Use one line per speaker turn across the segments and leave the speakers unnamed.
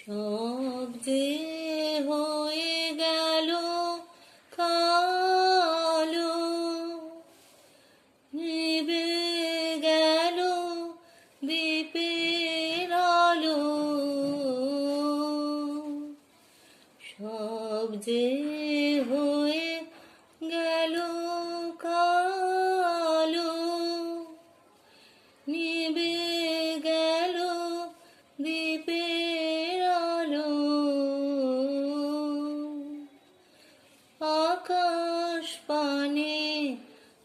সব যে হয়ে গেল কালো, নিভে গেল দ্বীপের আলো। সব যে হয়ে গেল কালো, নিভে গেল দ্বীপের আলো। আকাশ পানে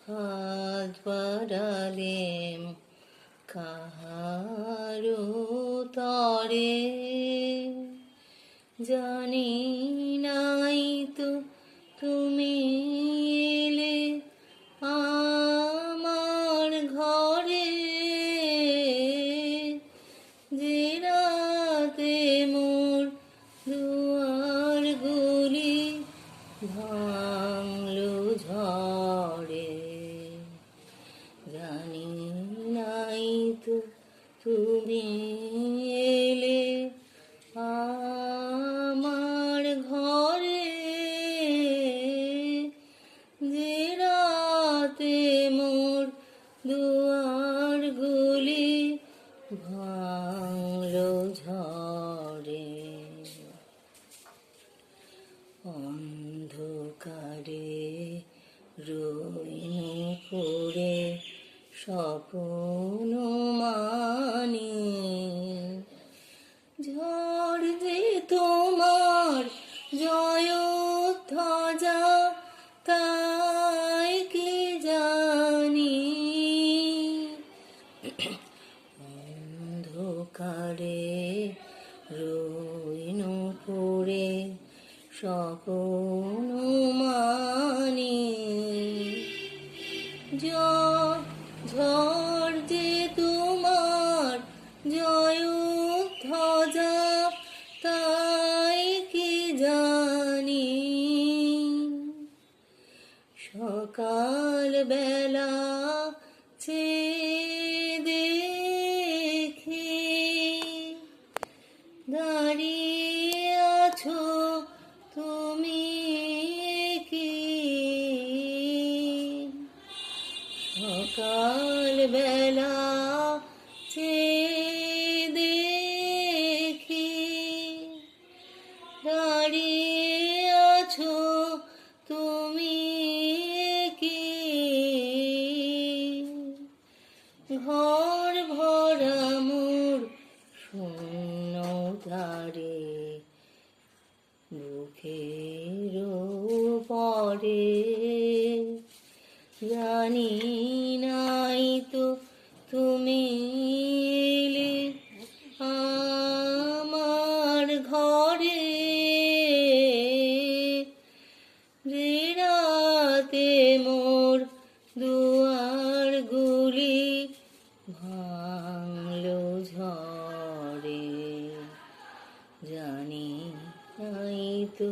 হাত বাড়ালেম কাহারো তরে, জানি নাই তো তুমি এলে আমার ঘরে। যে রাতে মোর দুয়ার গুলি ভাঙলো ঝড়ে, জানি নাই তো তুমি এলে আমার ঘরে। যে রাতে মোর দুয়ার গুলি ভাঙলো ঝড়ে। অন্ধকারে রইনু পড়ে স্বপ্ন মানে, ঝড় যে তোমার জয়ধ্বজা তাই কি জানি। অন্ধকারে রইনু পড়ে স্বপ্ন মানে, ঝড় যে তোমার জয়ধ্বজা তাই কি জানি। সকাল বেলা চেয়ে দেখি দাঁড়িয়ে আছো তুমি কি। সকাল বেলা চেয়ে দেখি দাঁড়িয়ে আছো তুমি কি। ঘর ভরা মোর শূন্য ধারে, বুকের পরে, জানি নাই তো তুমি এলে আমার ঘরে। যে রাতে মোর দুয়ার গুলি ভাঙলো ঝড়ে, জানি নাই তো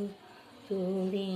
তুমি